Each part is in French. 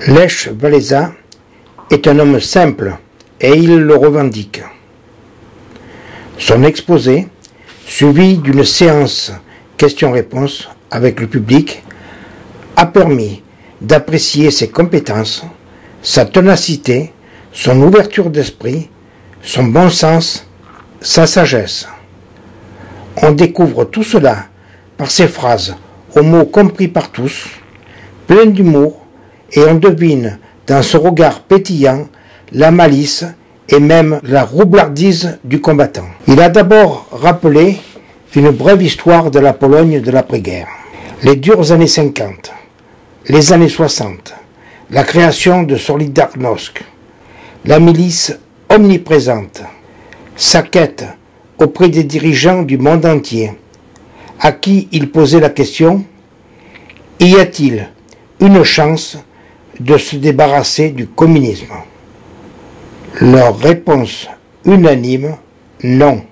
Lech Walesa est un homme simple et il le revendique. Son exposé, suivi d'une séance questions-réponses avec le public, a permis d'apprécier ses compétences, sa ténacité, son ouverture d'esprit, son bon sens, sa sagesse. On découvre tout cela par ses phrases aux mots compris par tous, pleins d'humour, et on devine dans ce regard pétillant la malice et même la roublardise du combattant. Il a d'abord rappelé une brève histoire de la Pologne de l'après-guerre. Les dures années 50, les années 60, la création de Solidarność, la milice omniprésente, sa quête auprès des dirigeants du monde entier, à qui il posait la question « Y a-t-il une chance de se débarrasser du communisme ?» Leur réponse unanime « non ».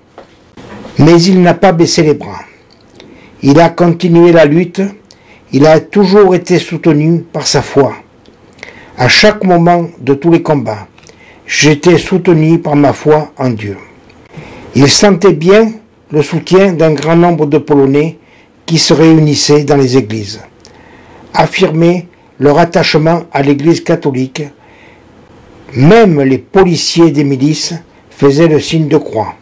Mais il n'a pas baissé les bras. Il a continué la lutte, il a toujours été soutenu par sa foi. À chaque moment de tous les combats, j'étais soutenu par ma foi en Dieu. Il sentait bien le soutien d'un grand nombre de Polonais qui se réunissaient dans les églises, affirmaient leur attachement à l'Église catholique. Même les policiers des milices faisaient le signe de croix,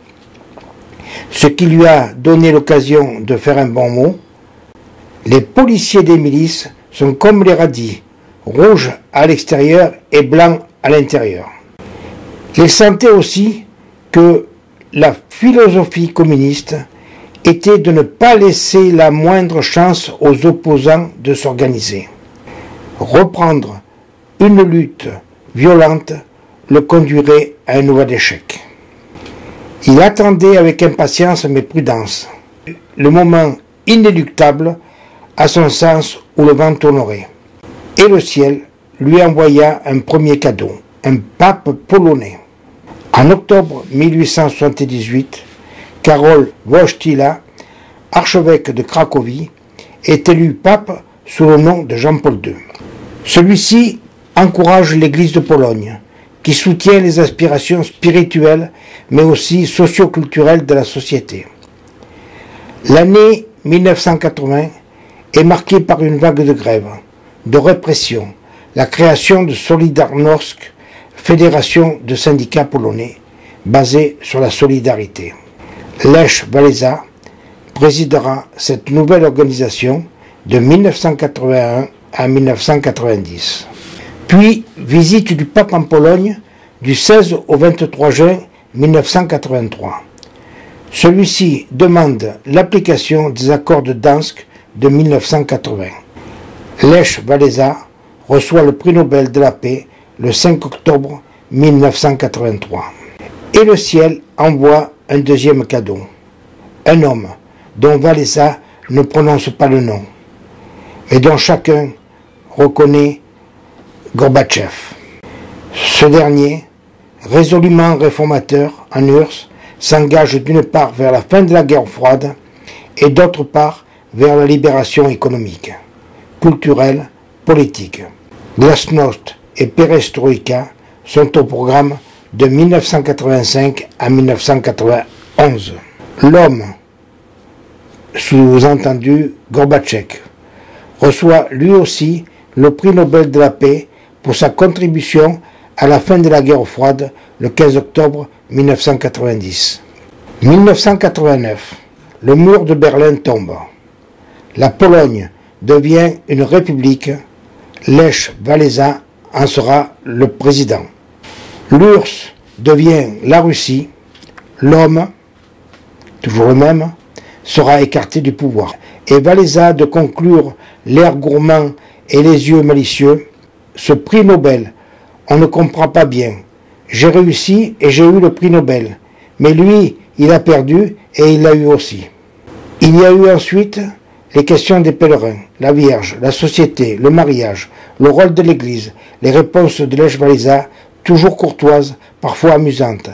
ce qui lui a donné l'occasion de faire un bon mot. Les policiers des milices sont comme les radis, rouges à l'extérieur et blancs à l'intérieur. Il sentait aussi que la philosophie communiste était de ne pas laisser la moindre chance aux opposants de s'organiser. Reprendre une lutte violente le conduirait à un nouvel échec. Il attendait avec impatience mais prudence le moment inéluctable à son sens où le vent tournerait. Et le ciel lui envoya un premier cadeau, un pape polonais. En octobre 1878, Karol Wojtyła, archevêque de Cracovie, est élu pape sous le nom de Jean-Paul II. Celui-ci encourage l'Église de Pologne, qui soutient les aspirations spirituelles mais aussi socio-culturelles de la société. L'année 1980 est marquée par une vague de grèves, de répression, la création de Solidarność, fédération de syndicats polonais basée sur la solidarité. Lech Walesa présidera cette nouvelle organisation de 1981 à 1990. Puis, visite du pape en Pologne du 16 au 23 juin 1983. Celui-ci demande l'application des accords de Gdańsk de 1980. Lech Walesa reçoit le prix Nobel de la paix le 5 octobre 1983. Et le ciel envoie un deuxième cadeau. Un homme dont Walesa ne prononce pas le nom, mais dont chacun reconnaît Gorbatchev. Ce dernier, résolument réformateur en URSS, s'engage d'une part vers la fin de la guerre froide et d'autre part vers la libération économique, culturelle, politique. Glasnost et Perestroïka sont au programme de 1985 à 1991. L'homme, sous-entendu Gorbatchev, reçoit lui aussi le prix Nobel de la paix pour sa contribution à la fin de la guerre froide le 15 octobre 1990. 1989, le mur de Berlin tombe. La Pologne devient une république. Lech Walesa en sera le président. L'URSS devient la Russie. L'homme, toujours le même, sera écarté du pouvoir. Et Walesa de conclure l'air gourmand et les yeux malicieux. Ce prix Nobel, on ne comprend pas bien. J'ai réussi et j'ai eu le prix Nobel. Mais lui, il a perdu et il l'a eu aussi. Il y a eu ensuite les questions des pèlerins, la Vierge, la société, le mariage, le rôle de l'Église, les réponses de Lech Walesa, toujours courtoises, parfois amusantes.